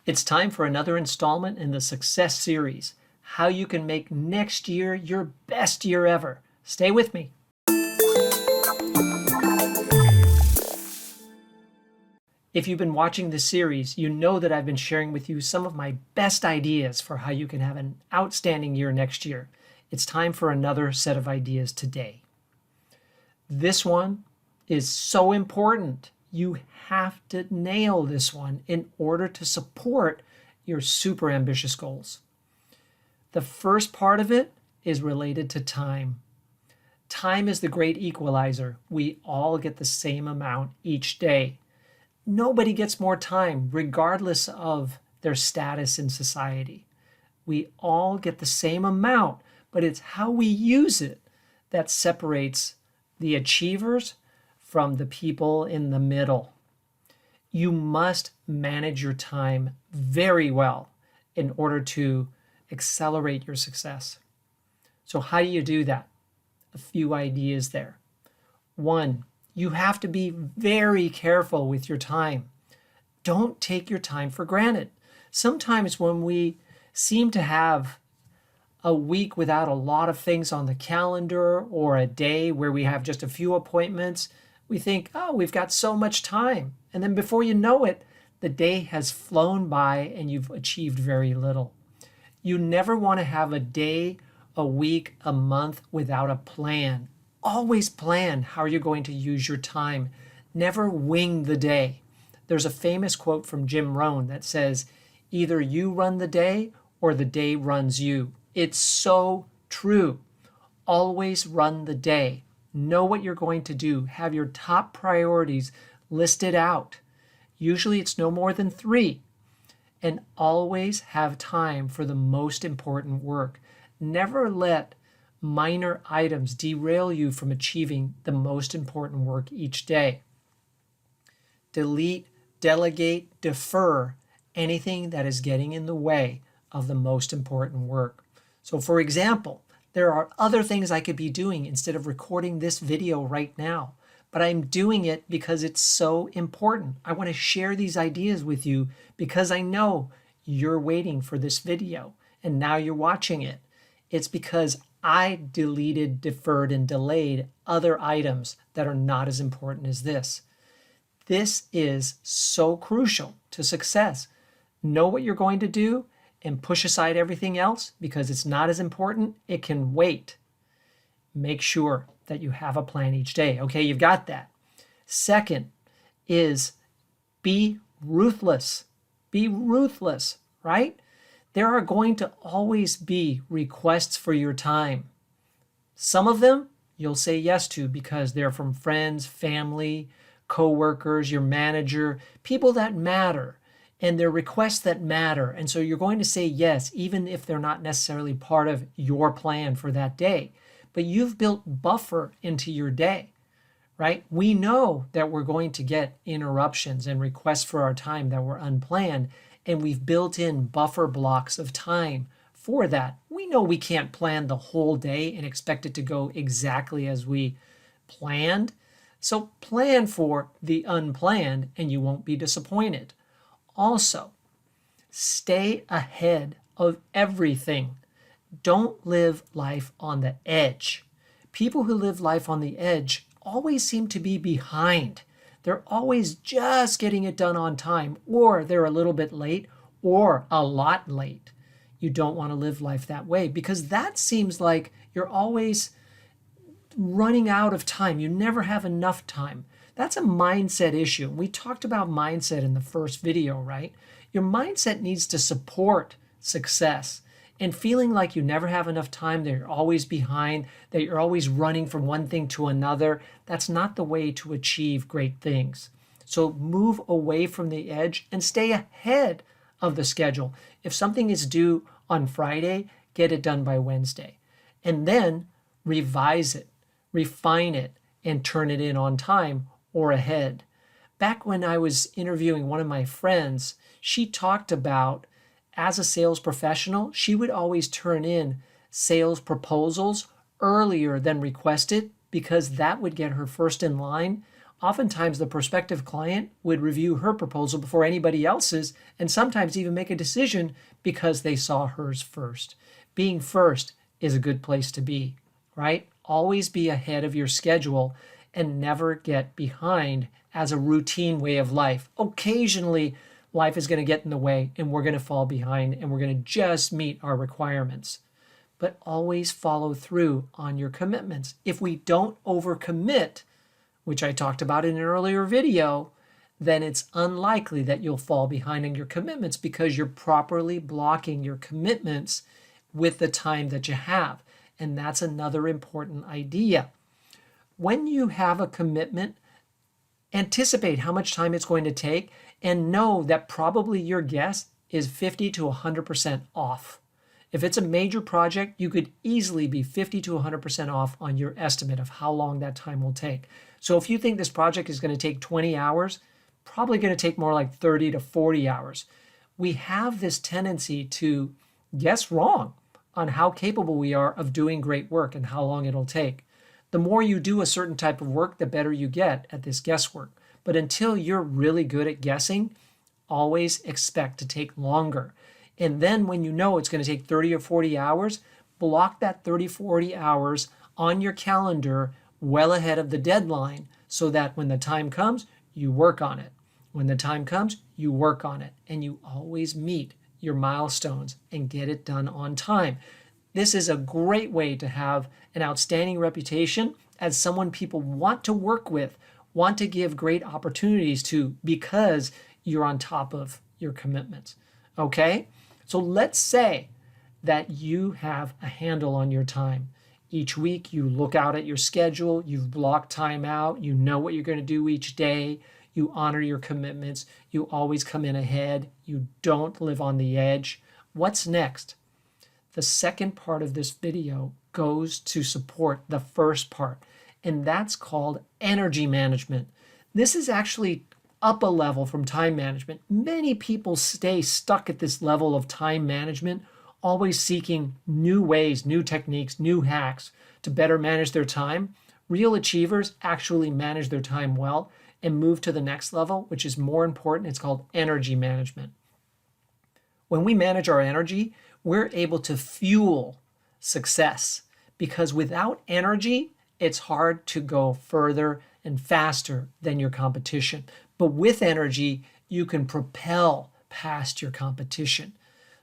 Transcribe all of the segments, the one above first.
It's time for another installment in the Success Series, how you can make next year your best year ever. Stay with me. If you've been watching this series, you know that I've been sharing with you some of my best ideas for how you can have an outstanding year next year. It's time for another set of ideas today. This one is so important. You have to nail this one in order to support your super ambitious goals. The first part of it is related to time. Time is the great equalizer. We all get the same amount each day. Nobody gets more time, regardless of their status in society. We all get the same amount, but it's how we use it that separates the achievers from the people in the middle. You must manage your time very well in order to accelerate your success. So how do you do that? A few ideas there. One, you have to be very careful with your time. Don't take your time for granted. Sometimes when we seem to have a week without a lot of things on the calendar or a day where we have just a few appointments, we think, oh, we've got so much time. And then before you know it, the day has flown by and you've achieved very little. You never want to have a day, a week, a month without a plan. Always plan how you're going to use your time. Never wing the day. There's a famous quote from Jim Rohn that says, either you run the day or the day runs you. It's so true. Always run the day. Know what you're going to do. Have your top priorities listed out. Usually it's no more than 3. And always have time for the most important work. Never let minor items derail you from achieving the most important work each day. Delete, delegate, defer anything that is getting in the way of the most important work. So for example, there are other things I could be doing instead of recording this video right now, but I'm doing it because it's so important. I want to share these ideas with you because I know you're waiting for this video and now you're watching it. It's because I deleted, deferred, and delayed other items that are not as important as this. This is so crucial to success. Know what you're going to do and push aside everything else because it's not as important. It can wait. Make sure that you have a plan each day. Okay, you've got that. Second is be ruthless. Be ruthless, right? There are going to always be requests for your time. Some of them you'll say yes to because they're from friends, family, coworkers, your manager, people that matter, and they're requests that matter. And so you're going to say yes, even if they're not necessarily part of your plan for that day. But you've built buffer into your day, right? We know that we're going to get interruptions and requests for our time that were unplanned, and we've built in buffer blocks of time for that. We know we can't plan the whole day and expect it to go exactly as we planned. So plan for the unplanned and you won't be disappointed. Also, stay ahead of everything. Don't live life on the edge. People who live life on the edge always seem to be behind. They're always just getting it done on time, or they're a little bit late, or a lot late. You don't want to live life that way because that seems like you're always running out of time. You never have enough time. That's a mindset issue. We talked about mindset in the first video, right? Your mindset needs to support success. And feeling like you never have enough time, that you're always behind, that you're always running from one thing to another, that's not the way to achieve great things. So move away from the edge and stay ahead of the schedule. If something is due on Friday, get it done by Wednesday. And then revise it, refine it, and turn it in on time or ahead. Back when I was interviewing one of my friends, she talked about as a sales professional, she would always turn in sales proposals earlier than requested because that would get her first in line Oftentimes, the prospective client would review her proposal before anybody else's and sometimes even make a decision because they saw hers first. Being first is a good place to be, right? Always be ahead of your schedule and never get behind as a routine way of life. Occasionally, life is going to get in the way and we're going to fall behind and we're going to just meet our requirements. But always follow through on your commitments. If we don't overcommit, which I talked about in an earlier video, then it's unlikely that you'll fall behind on your commitments because you're properly blocking your commitments with the time that you have. And that's another important idea. When you have a commitment, anticipate how much time it's going to take and know that probably your guess is 50 to 100% off. If it's a major project, you could easily be 50 to 100% off on your estimate of how long that time will take. So if you think this project is going to take 20 hours, probably going to take more like 30 to 40 hours. We have this tendency to guess wrong on how capable we are of doing great work and how long it'll take. The more you do a certain type of work, the better you get at this guesswork. But until you're really good at guessing, always expect to take longer. And then when you know it's going to take 30 or 40 hours, block that 30, 40 hours on your calendar well ahead of the deadline so that when the time comes, you work on it. When the time comes, you work on it. And you always meet your milestones and get it done on time. This is a great way to have an outstanding reputation as someone people want to work with, want to give great opportunities to because you're on top of your commitments. Okay? So let's say that you have a handle on your time. Each week you look out at your schedule, you've blocked time out, you know what you're going to do each day, you honor your commitments, you always come in ahead, you don't live on the edge. What's next? The second part of this video goes to support the first part, and that's called energy management. This is actually up a level from time management. Many people stay stuck at this level of time management, always seeking new ways, new techniques, new hacks to better manage their time. Real achievers actually manage their time well and move to the next level, which is more important. It's called energy management. When we manage our energy, we're able to fuel success because without energy, it's hard to go further and faster than your competition. But with energy, you can propel past your competition.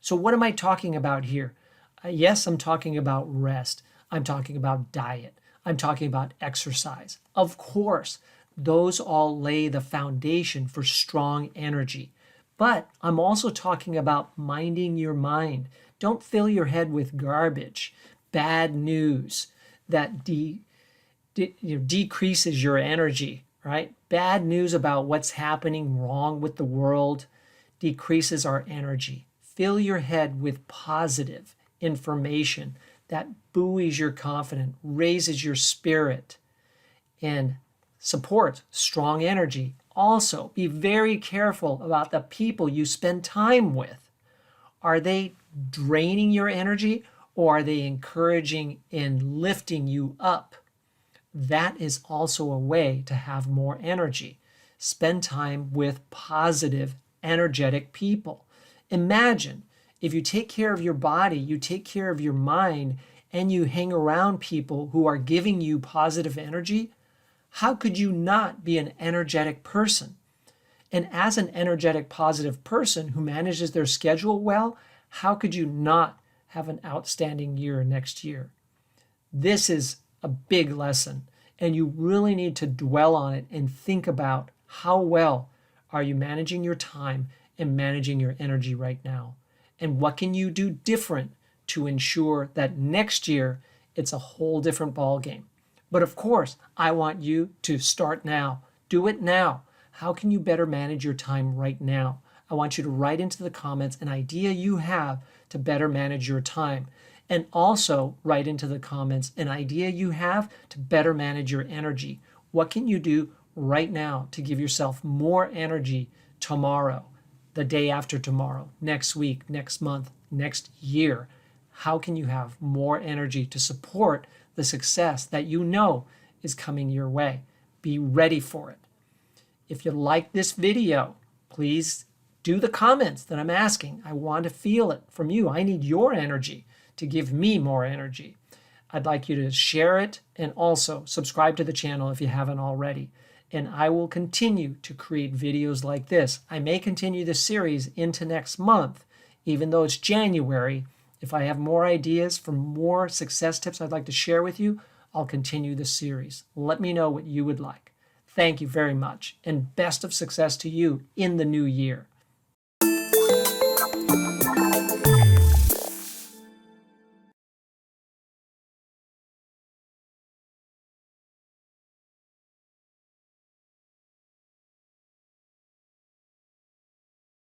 So what am I talking about here? Yes, I'm talking about rest. I'm talking about diet. I'm talking about exercise. Of course, those all lay the foundation for strong energy. But I'm also talking about minding your mind. Don't fill your head with garbage, bad news that decreases your energy, right? Bad news about what's happening wrong with the world decreases our energy. Fill your head with positive information that buoys your confidence, raises your spirit, and supports strong energy. Also, be very careful about the people you spend time with. Are they draining your energy or are they encouraging and lifting you up? That is also a way to have more energy. Spend time with positive, energetic people. Imagine if you take care of your body, you take care of your mind, and you hang around people who are giving you positive energy, how could you not be an energetic person? And as an energetic, positive person who manages their schedule well, how could you not have an outstanding year next year? This is a big lesson, and you really need to dwell on it and think about how well are you managing your time and managing your energy right now? And what can you do different to ensure that next year it's a whole different ballgame? But of course, I want you to start now. Do it now. How can you better manage your time right now? I want you to write into the comments an idea you have to better manage your time. And also write into the comments an idea you have to better manage your energy. What can you do right now to give yourself more energy tomorrow, the day after tomorrow, next week, next month, next year? How can you have more energy to support the success that you know is coming your way? Be ready for it. If you like this video, please do the comments that I'm asking. I want to feel it from you. I need your energy to give me more energy. I'd like you to share it and also subscribe to the channel if you haven't already. And I will continue to create videos like this. I may continue this series into next month, even though it's January. If I have more ideas for more success tips I'd like to share with you, I'll continue this series. Let me know what you would like. Thank you very much, and best of success to you in the new year.